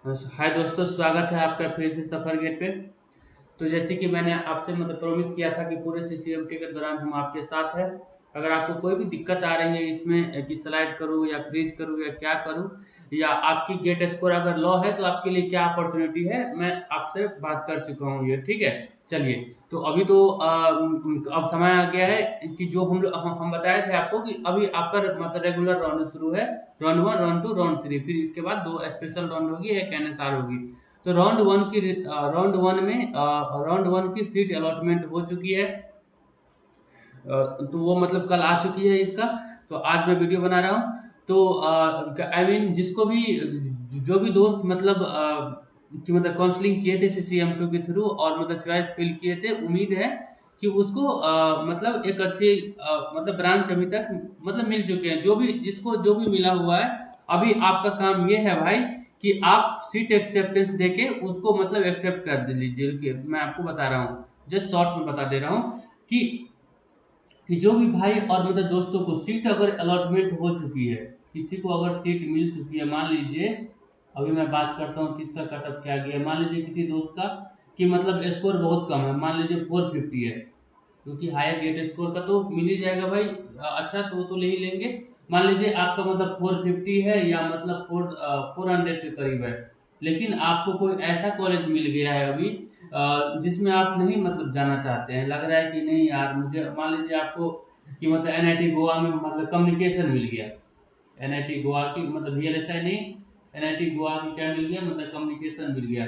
हाय दोस्तों, स्वागत है आपका फिर से सफ़र गेट पे। तो जैसे कि मैंने आपसे प्रॉमिस किया था कि पूरे सीसीएमटी के दौरान हम आपके साथ हैं। अगर आपको कोई भी दिक्कत आ रही है इसमें कि स्लाइड करूँ या फ्रीज करूँ या क्या करूँ, या आपकी गेट स्कोर अगर लो है तो आपके लिए क्या अपॉर्चुनिटी है, मैं आपसे बात कर चुका हूँ ये, ठीक है। चलिए, तो अभी तो अब समय आ गया है कि जो हम बताए थे आपको कि अभी आपका रेगुलर राउंड शुरू है। Round one, round to, round three, फिर इसके बाद दो स्पेशल राउंड होगी, एक एनएसआर होगी। तो राउंड वन की सीट अलॉटमेंट हो चुकी है। तो वो मतलब कल आ चुकी है इसका। तो आज मैं वीडियो बना रहा हूँ। तो आई मीन जिसको भी, जो भी दोस्त कि काउंसलिंग किए थे सीसीएम2 के थ्रू और चॉइस फिल किए थे, उम्मीद है कि उसको एक अच्छी ब्रांच अभी तक मिल चुके हैं। जो भी जिसको जो भी मिला हुआ है, अभी आपका काम ये है भाई कि आप सीट एक्सेप्टेंस देके उसको एक्सेप्ट कर दे लीजिए। रुकिए, मैं आपको बता रहा हूँ, जस्ट शॉर्ट में बता दे रहा हूँ कि जो भी भाई और दोस्तों को सीट अगर अलॉटमेंट हो चुकी है, किसी को अगर सीट मिल चुकी है, मान लीजिए अभी मैं बात करता हूँ किसका कटअप क्या गया है। मान लीजिए किसी दोस्त का कि स्कोर बहुत कम है, मान लीजिए 450 है, क्योंकि हायर गेट स्कोर का तो मिल ही जाएगा भाई। अच्छा, तो वो तो ले ही लेंगे। मान लीजिए आपका 450 है या 400 के करीब है, लेकिन आपको कोई ऐसा कॉलेज मिल गया है अभी जिसमें आप नहीं जाना चाहते हैं, लग रहा है कि नहीं यार मुझे, मान लीजिए आपको कि एनआईटी गोवा में कम्युनिकेशन मिल गया। एनआईटी गोवा की वीएलएसआई नहीं, एनआईटी गोवा की क्या मिल गया, कम्युनिकेशन मिल गया।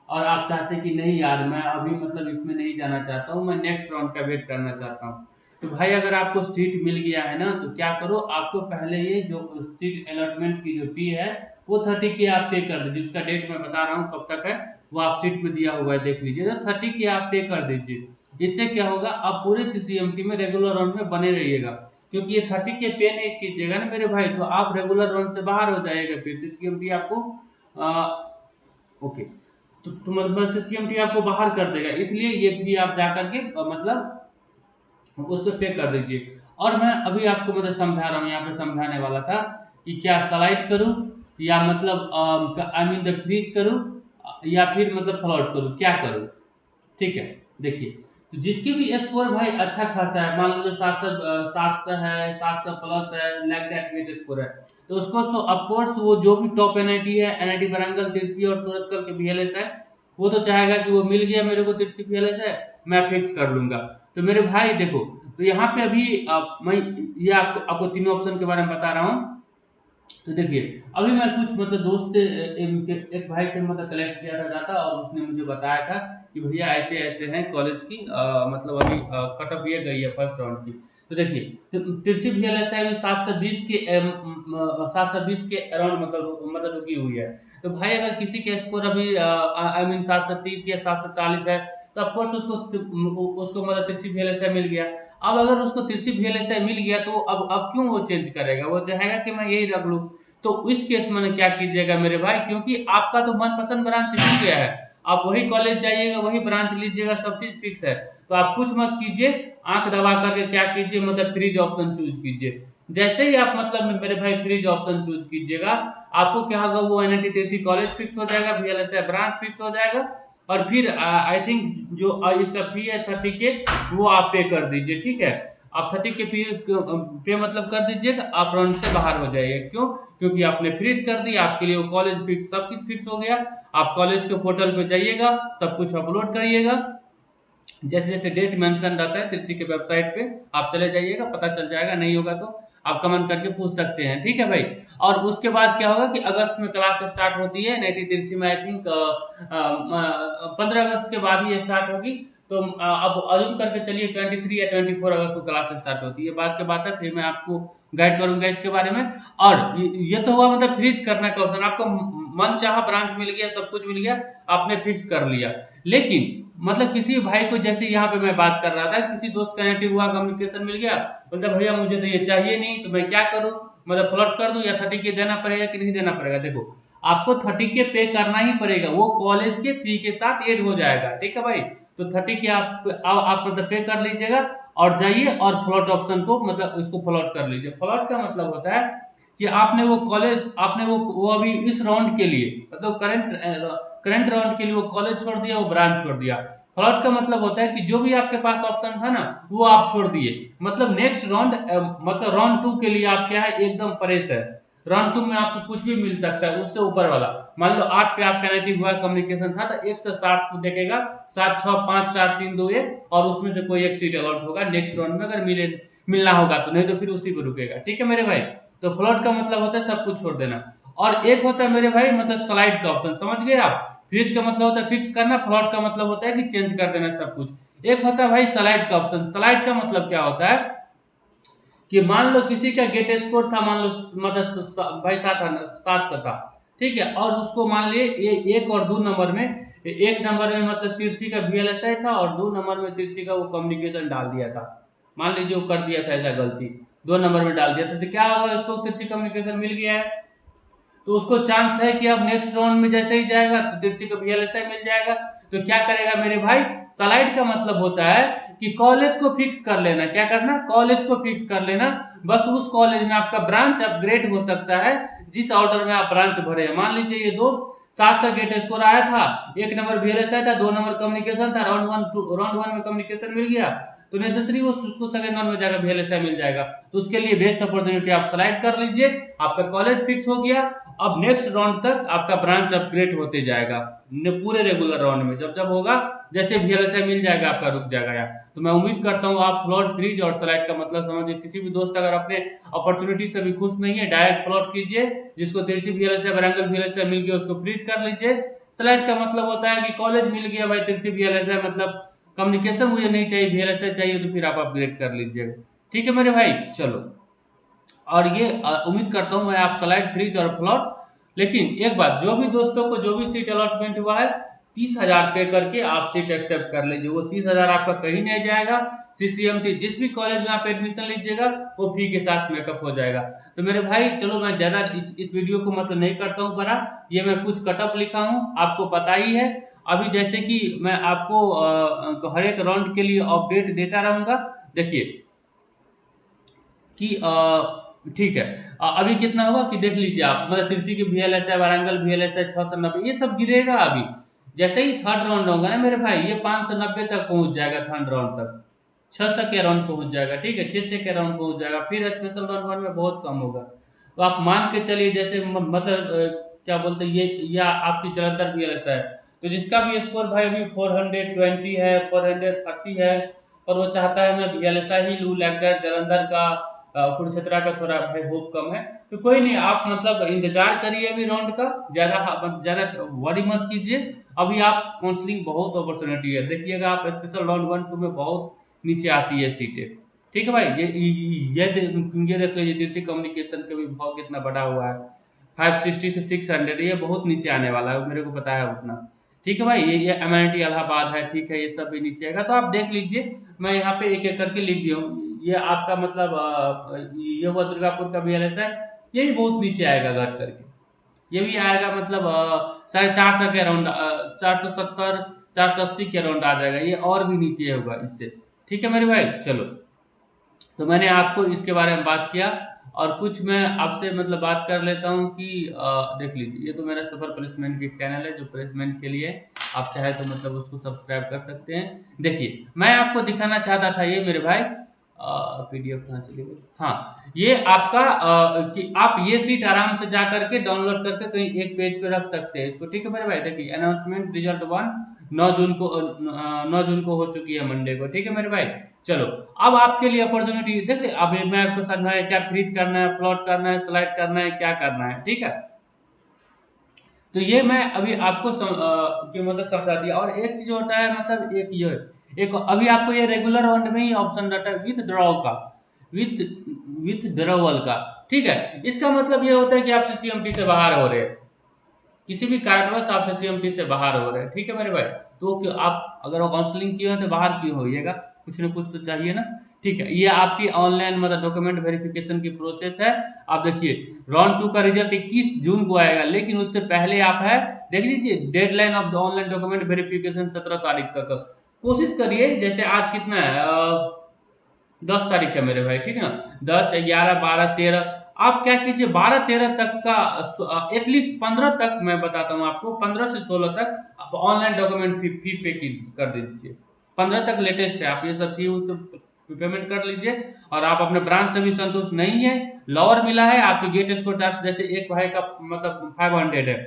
और आप चाहते हैं कि नहीं यार मैं अभी इसमें नहीं जाना चाहता हूँ, मैं नेक्स्ट राउंड का वेट करना चाहता हूँ। तो भाई अगर आपको सीट मिल गया है ना, तो क्या करो, आपको पहले ये जो सीट अलॉटमेंट की जो फी है वो 30 के आप पे कर दीजिए। उसका डेट मैं बता रहा हूँ कब तक है, वो आप सीट में दिया हुआ है, देख लीजिए। तो 30 के आप पे कर दीजिए। इससे क्या होगा, आप पूरे सीसीएमटी में रेगुलर राउंड में बने रहिएगा। क्योंकि ये 30 के पे नहीं कीजिएगा ना मेरे भाई, तो आप रेगुलर राउंड से बाहर हो जाएगा, फिर सीसीएमटी आपको ओके, तो सीसीएमटी आपको बाहर कर देगा। इसलिए ये भी आप जा करके उस पे पे कर दीजिए। और मैं अभी आपको समझा रहा हूँ, यहाँ पे समझाने वाला था कि क्या स्लाइड करूँ या आई मीन द फ्रीज करूँ, या फिर फ्लॉट करूँ, क्या करूँ। ठीक है, देखिए, तो जिसकी भी स्कोर भाई अच्छा खासा है, मान लो 700 है, 700 प्लस है, लाइक दैट गेट स्कोर है, तो उसको सो ऑफकोर्स वो जो भी टॉप एनआईटी है, एनआईटी वारंगल, तिरछी और सूरतकल के वीएलएस है, वो तो चाहेगा कि वो मिल गया मेरे को, तिरछी वीएलएस है, मैं फिक्स कर लूंगा। तो मेरे भाई देखो, तो यहाँ पे अभी मैं ये आपको तीनों ऑप्शन के बारे में बता रहा हूँ। तो देखिए, अभी मैं कुछ दोस्त एक भाई से कलेक्ट किया था डाटा, और उसने मुझे बताया था कि भैया ऐसे ऐसे हैं कॉलेज की, अभी कट ऑफ ये गई है फर्स्ट राउंड की। तो देखिए, तिरछी वीएलएसआई में 720 के 720 के अराउंड रुकी हुई है। तो भाई अगर किसी के स्कोर अभी आई मीन 730 या 740 है, तो ऑफकोर्स उसको तिरछी वीएलएसआई मिल गया। अब अगर उसको तिरछी वीएलएसआई मिल गया, तो अब क्यों वो चेंज करेगा, वो चाहेगा कि मैं यही रख लूं। तो इस केस में क्या कीजिएगा मेरे भाई, क्योंकि आपका तो मनपसंद ब्रांच मिल गया है, आप वही कॉलेज जाइएगा, वही ब्रांच लीजिएगा, सब चीज फिक्स है। तो आप कुछ मत कीजिए, आंख दबा करके क्या कीजिए, फ्रीज ऑप्शन चूज कीजिए। जैसे ही आप मेरे भाई फ्रीज ऑप्शन चूज कीजिएगा, आपको क्या होगा, वो एनआईटी तिरछी कॉलेज फिक्स हो जाएगा, वीएलएसआई ब्रांच फिक्स हो जाएगा। और फिर आई थिंक जो इसका फी है 30 के, वो आप पे कर दीजिए, ठीक है। आप 30 के फी पे कर दीजिएगा, आप राउंड से बाहर हो जाइए। क्यों? क्योंकि आपने फ्रीज कर दिया, आपके लिए वो कॉलेज फिक्स, सब कुछ फिक्स हो गया। आप कॉलेज के पोर्टल पे जाइएगा, सब कुछ अपलोड करिएगा, जैसे जैसे डेट मेंशन रहता है तिरछी के वेबसाइट पे, आप चले जाइएगा, पता चल जाएगा। नहीं होगा तो आप कमेंट करके पूछ सकते हैं, ठीक है भाई। और उसके बाद क्या होगा कि अगस्त में क्लास स्टार्ट होती है नाइटी तिरछी में, आई थिंक 15 अगस्त के बाद ही स्टार्ट होगी। तो अब अजूम करके चलिए 23 या 24 अगस्त को क्लास स्टार्ट होती है, बात के बात है, फिर मैं आपको गाइड करूंगा इसके बारे में। और ये तो हुआ फ्रीज करने का ऑप्शन, आपको मन चाहा ब्रांच मिल गया, सब कुछ मिल गया, आपने फिक्स कर लिया। लेकिन किसी भाई को, जैसे यहाँ पे मैं बात कर रहा था, किसी दोस्त का नेटिव हुआ, कम्युनिकेशन मिल गया, बोलता भैया मुझे तो ये चाहिए नहीं, तो मैं क्या करूँ, फ्लड कर दूं या 30 के देना पड़ेगा कि नहीं देना पड़ेगा। देखो, आपको 30 के पे करना ही पड़ेगा, वो कॉलेज के फी के साथ ऐड हो जाएगा, ठीक है भाई। तो 30 के आप पे कर लीजिएगा, और जाइए और फ्लॉट ऑप्शन को उसको फ्लॉट कर लीजिए। फ्लॉट का मतलब होता है कि आपने वो अभी इस राउंड के लिए मतलब करंट राउंड के लिए वो कॉलेज छोड़ दिया, वो ब्रांच छोड़ दिया। फ्लॉट का मतलब होता है कि जो भी आपके पास ऑप्शन था ना वो आप छोड़ दिए, मतलब नेक्स्ट राउंड मतलब राउंड टू के लिए आप क्या है एकदम फ्रेश है। राउंड टू में आपको कुछ भी मिल सकता है उससे ऊपर वाला। मान लो 8 पे आपका नेटिव हुआ कम्युनिकेशन था तो 1 से 7 को देखेगा, 7 6 5 4 3 2 1 और उसमें से कोई एक सीट अलॉट होगा नेक्स्ट राउंड में, अगर मिलना होगा तो, नहीं तो फिर उसी पे रुकेगा। ठीक है मेरे भाई। तो फ्लॉट का मतलब होता है सब कुछ छोड़ देना। और एक होता है मेरे भाई मतलब स्लाइड का ऑप्शन, समझ गए आप। फ्रीज का मतलब होता है फिक्स करना, फ्लॉट का मतलब होता है कि चेंज कर देना सब कुछ। एक होता है भाई स्लाइड का ऑप्शन। स्लाइड का मतलब क्या होता है कि मान लो किसी का गेट स्कोर था, मान लो मतलब भाई 7 था, ठीक है, और उसको मान लिए एक और 2 नंबर में, एक नंबर में मतलब तिरछी का VLSI था और 2 नंबर में तिरछी का वो कम्युनिकेशन डाल दिया था। मान लीजिए वो कर दिया था ऐसा गलती, 2 नंबर में डाल दिया था, तो क्या होगा, उसको तिरछी कम्युनिकेशन मिल गया है, तो उसको चांस है कि अब नेक्स्ट राउंड में जैसे ही जाएगा तो तिरछी को VLSI मिल जाएगा। तो क्या करेगा मेरे भाई, स्लाइड का मतलब होता है कि कॉलेज को फिक्स कर लेना। क्या करना, कॉलेज को फिक्स कर लेना। बस उस कॉलेज में आपका ब्रांच अपग्रेड हो सकता है जिस ऑर्डर में आप ब्रांच भरे। मान लीजिए ये दोस्त 700 गेट स्कोर आया था, 1 नंबर VLSI था, 2 नंबर कम्युनिकेशन था, राउंड वन में कम्युनिकेशन मिल गया, तो नेसेसरी उसको सेकंड राउंड में जाकर VLSI मिल जाएगा। तो उसके लिए बेस्ट अपॉर्चुनिटी आप स्लाइड कर लीजिए, आपका कॉलेज फिक्स हो गया। अब नेक्स्ट राउंड तक आपका ब्रांच अपग्रेड होते जाएगा पूरे रेगुलर राउंड में, जब जब होगा जैसे VLSI मिल जाएगा आपका रुक जाएगा यार। तो मैं उम्मीद करता हूँ आप फ्लॉट फ्रीज और स्लाइड का मतलब समझिए। किसी भी दोस्त अगर अपने अपॉर्चुनिटी से भी खुश नहीं है, डायरेक्ट फ्लॉट कीजिए, जिसको तिरछी VLSI बरांगल VLSI मिल गया उसको फ्रीज कर लीजिए। स्लाइड का मतलब होता है कि कॉलेज मिल गया भाई, तिरछी VLSI मतलब कम्युनिकेशन मुझे नहीं चाहिए, VLSI चाहिए, तो फिर आप अपग्रेड कर लीजिएगा। ठीक है मेरे भाई, चलो। और ये उम्मीद करता हूँ मैं आप स्लाइड फ्रीज और फ्लॉट। लेकिन एक बात, जो भी दोस्तों को जो भी सीट अलॉटमेंट हुआ है 30,000 पे करके आप सीट एक्सेप्ट कर लीजिए। वो 30,000 आपका कहीं नहीं जाएगा। CCMT जिस भी कॉलेज में आप एडमिशन लीजिएगा वो फी के साथ मेकअप हो जाएगा। तो मेरे भाई चलो, मैं ज्यादा इस वीडियो को मतलब नहीं करता हूँ बड़ा, ये मैं कुछ कटअप लिखा हूँ, आपको पता ही है। अभी जैसे कि मैं आपको हर एक राउंड के लिए अपडेट देता रहूंगा। देखिए कि ठीक है, अभी कितना हुआ कि देख लीजिए आप, मतलब तिरछी की VLSI, वारंगल VLSI 690 ये सब गिरेगा अभी। जैसे ही थर्ड राउंड होगा ना मेरे भाई, ये 590 तक पहुंच जाएगा थर्ड राउंड तक, 600 के राउंड पहुंच जाएगा, ठीक है, 600 के राउंड पहुंच जाएगा, फिर स्पेशल राउंड वन में बहुत कम होगा। तो आप मान के चलिए जैसे मतलब क्या बोलते हैं ये, या आपकी जलंधर VLSI है, तो जिसका भी स्कोर भाई अभी 420 है, 430 है, और वो चाहता है मैं VLSI ही लूँ, लाइक दैट जलंधर का कुरुक्षेत्रा का थोड़ा भाई होप कम है, तो कोई नहीं, आप मतलब इंतजार करिए अभी राउंड का, ज्यादा वरी मत कीजिए। अभी आप काउंसलिंग बहुत अपॉर्चुनिटी है, देखिएगा आप स्पेशल राउंड 1 2 में बहुत नीचे आती है सीटें। ठीक है भाई, ये देख लीजिए तिरछी कम्युनिकेशन का भी भाव कितना बढ़ा हुआ है, 560 से 600, ये बहुत नीचे आने वाला है, मेरे को पता है उतना। ठीक है भाई, ये MIT इलाहाबाद है, ठीक है, ये सब भी नीचे आएगा, तो आप देख लीजिए। मैं यहाँ पे एक एक करके लिख दिया हूँ। ये आपका मतलब ये हुआ दुर्गापुर का VLSI, ये भी बहुत नीचे आएगा घट करके। ये भी आएगा मतलब 450 के अराउंड, 470 480 के अराउंड आ जाएगा, ये और भी नीचे होगा इससे। ठीक है मेरे भाई, चलो। तो मैंने आपको इसके बारे में बात किया, और कुछ मैं आपसे मतलब बात कर लेता हूँ कि देख लीजिए, ये तो मेरा सफर प्लेसमेंट की चैनल है जो प्लेसमेंट के लिए, आप चाहे तो मतलब उसको सब्सक्राइब कर सकते हैं। देखिए मैं आपको दिखाना चाहता था ये मेरे भाई, PDF कहाँ चली गई, हाँ, ये आपका कि आप ये सीट आराम से जा करके डाउनलोड करके कहीं एक पेज पे रख सकते हैं इसको। ठीक है मेरे भाई, देखिए अनाउंसमेंट रिजल्ट 1 9 जून को 9 जून को हो चुकी है मंडे को। ठीक है मेरे भाई, चलो। अब आपके लिए अपॉर्चुनिटी देखिए, अब मैं आपको समझाया क्या फ्रीज करना है, प्लॉट करना है, स्लाइड करना है, क्या करना है, ठीक है। तो ये मैं अभी आपको कि मतलब समझा दिया। और एक चीज होता है मतलब एक ये, एक अभी आपको ये रेगुलर राउंड में ही ऑप्शन रहता है विथ ड्रॉ का, विथ विथ ड्रॉवल का। ठीक है, इसका मतलब ये होता है कि आप CCMT से बाहर हो रहे हैं, किसी भी कारणवश आप CCMT से बाहर हो रहे हैं। ठीक है मेरे भाई, तो आप अगर वो काउंसलिंग किए हो तो बाहर क्यों होइएगा, कुछ ना कुछ तो चाहिए ना। ठीक है, ये आपकी ऑनलाइन मतलब डॉक्यूमेंट वेरिफिकेशन की प्रोसेस है। आप देखिए राउंड 2 का रिजल्ट 21 जून को आएगा, लेकिन उससे पहले आप है, देख लीजिए deadline of the online document verification 17 तारीख तक। कोशिश करिए, जैसे आज कितना है 10 तारीख है मेरे भाई, ठीक है ना, 10 11 12 13, आप क्या कीजिए 12-13 तक का एटलीस्ट 15 तक, मैं बताता हूँ आपको 15 से 16 तक आप ऑनलाइन डॉक्यूमेंट फी पे कर दीजिए। 15 तक लेटेस्ट है, आप ये सब फी सब पेमेंट कर लीजिए। और आप अपने ब्रांच से भी संतुष्ट नहीं है, लोअर मिला है, आपके गेट स्कोर चार्ज जैसे एक भाई का मतलब 500 है,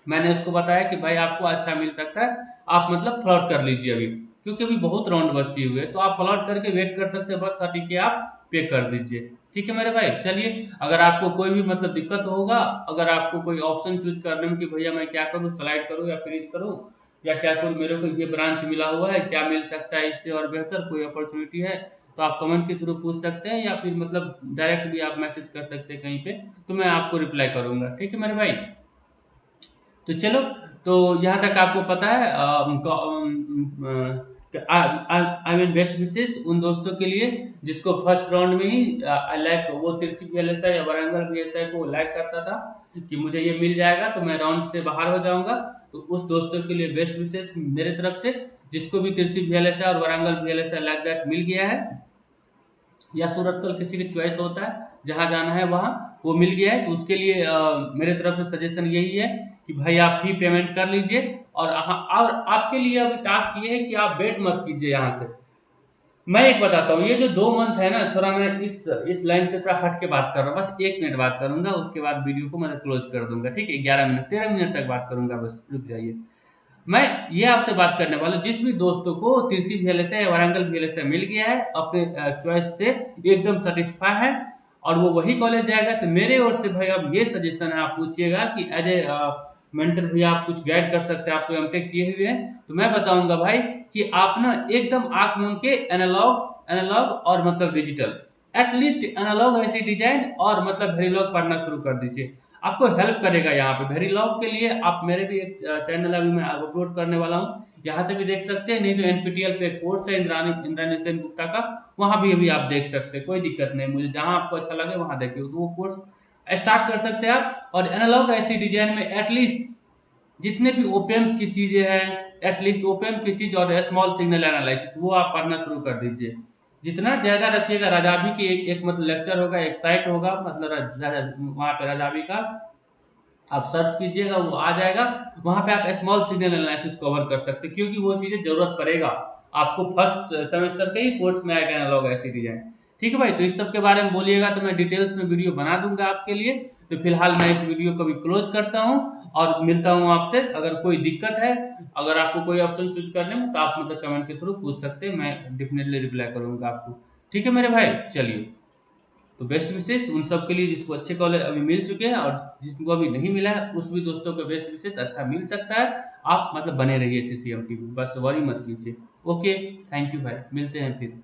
मैंने उसको बताया कि भाई आपको अच्छा मिल सकता है, आप मतलब फ्लॉट कर लीजिए अभी, क्योंकि अभी बहुत राउंड बचे हुए हैं, तो आप फ्लॉट करके वेट कर सकते हैं, बस 30 के आप पे कर दीजिए। ठीक है मेरे भाई, चलिए अगर आपको कोई भी मतलब दिक्कत होगा, अगर आपको कोई ऑप्शन चूज करने में कि भैया मैं क्या करूँ, स्लाइड करूँ या फ्रीज करूँ या क्या करूँ, मेरे को ये ब्रांच मिला हुआ है, क्या मिल सकता है इससे और बेहतर कोई अपॉर्चुनिटी है, तो आप कमेंट के थ्रू पूछ सकते हैं या फिर मतलब डायरेक्ट भी आप मैसेज कर सकते हैं कहीं पे, तो मैं आपको रिप्लाई करूंगा। ठीक है मेरे भाई, तो चलो, तो यहाँ तक आपको पता है। आई मीन बेस्ट विशेष उन दोस्तों के लिए जिसको फर्स्ट राउंड में ही लाइक वो तिरछी VLSI या वारंगल VLSI को लाइक करता था कि मुझे ये मिल जाएगा तो मैं राउंड से बाहर हो जाऊंगा, तो उस दोस्तों के लिए बेस्ट विशेष मेरे तरफ से। जिसको भी तिरछी VLSI और वारंगल VLSI लाइक दैट मिल गया है, या सूरतकल किसी की चॉइस होता है, जहाँ जाना है वहाँ वो मिल गया है, तो उसके लिए मेरे तरफ से सजेशन यही है कि भाई आप फी पेमेंट कर लीजिए। और आपके लिए अभी टास्क ये है कि आप वेट मत कीजिए यहाँ से। मैं एक बताता हूँ, ये जो 2 मंथ है ना, थोड़ा मैं इस लाइन से थोड़ा हट के बात कर रहा हूँ, बस 1 मिनट बात करूंगा, उसके बाद वीडियो को मैं क्लोज कर दूंगा। ठीक है, 11 मिनट 13 मिनट तक बात करूंगा, बस रुक जाइए। मैं ये आपसे बात करने वाला हूं, जिस भी दोस्तों को तिरछी VLSI या वारंगल VLSI मिल गया है, अपने चॉइस से एकदम सेटिस्फाई है और वो वही कॉलेज जाएगा, तो मेरे ओर से भाई अब ये सजेशन है, आप पूछिएगा कि एज ए मेंटर भी आप कुछ गाइड कर सकते हैं, आप तो एमटेक किए हुए हैं, तो मैं बताऊंगा भाई कि आप ना एकदम आंख मूंद के एनालॉग एनालॉग और मतलब डिजिटल, एटलीस्ट एनालॉग ऐसी डिजाइन और मतलब वेरीलॉग पढ़ना शुरू कर दीजिए। आपको हेल्प करेगा यहाँ पे वेरीलॉग के लिए। आप मेरे भी एक चैनल अभी मैं अपलोड करने वाला हूँ, यहाँ से भी देख सकते हैं, नहीं तो NPTEL पे कोर्स है इंद्रानी इंद्रानी सेन गुप्ता का, वहाँ भी अभी आप देख सकते हैं, कोई दिक्कत नहीं, मुझे जहाँ आपको अच्छा लगे वहाँ देखिए, तो वो कोर्स स्टार्ट कर सकते हैं आप। और एनालॉग ऐसी डिजाइन में एटलीस्ट जितने भी ओपेम की चीजें हैं, एटलीस्ट ओपेम की चीज और स्मॉल सिग्नल एनालिसिस वो आप पढ़ना शुरू कर दीजिए। जितना ज्यादा रखिएगा, राजाभी की एक मतलब लेक्चर होगा, एक साइट होगा, मतलब वहाँ पे राजाभी का आप सर्च कीजिएगा, वो आ जाएगा, वहां पे आप स्मॉल सिग्नल एनालिसिस कवर कर सकते हैं, क्योंकि वो चीजें जरूरत पड़ेगा आपको फर्स्ट सेमेस्टर के ही कोर्स में आएगा एनालॉग ऐसी डिजाइन। ठीक है भाई, तो इस सब के बारे में बोलिएगा तो मैं डिटेल्स में वीडियो बना दूंगा आपके लिए। तो फिलहाल मैं इस वीडियो को भी क्लोज करता हूँ और मिलता हूँ आपसे। अगर कोई दिक्कत है, अगर आपको कोई ऑप्शन चूज करने में, तो आप मतलब कमेंट के थ्रू पूछ सकते हैं, मैं डेफिनेटली रिप्लाई करूंगा आपको। ठीक है मेरे भाई, चलिए, तो बेस्ट विशेष उन सब के लिए जिसको अच्छे कॉलेज अभी मिल चुके हैं, और जिसको अभी नहीं मिला है उस भी दोस्तों को बेस्ट विशेष अच्छा मिल सकता है। आप मतलब बने रहिए CCMT में, बस वरी मत कीजिए। ओके, थैंक यू भाई, मिलते हैं फिर।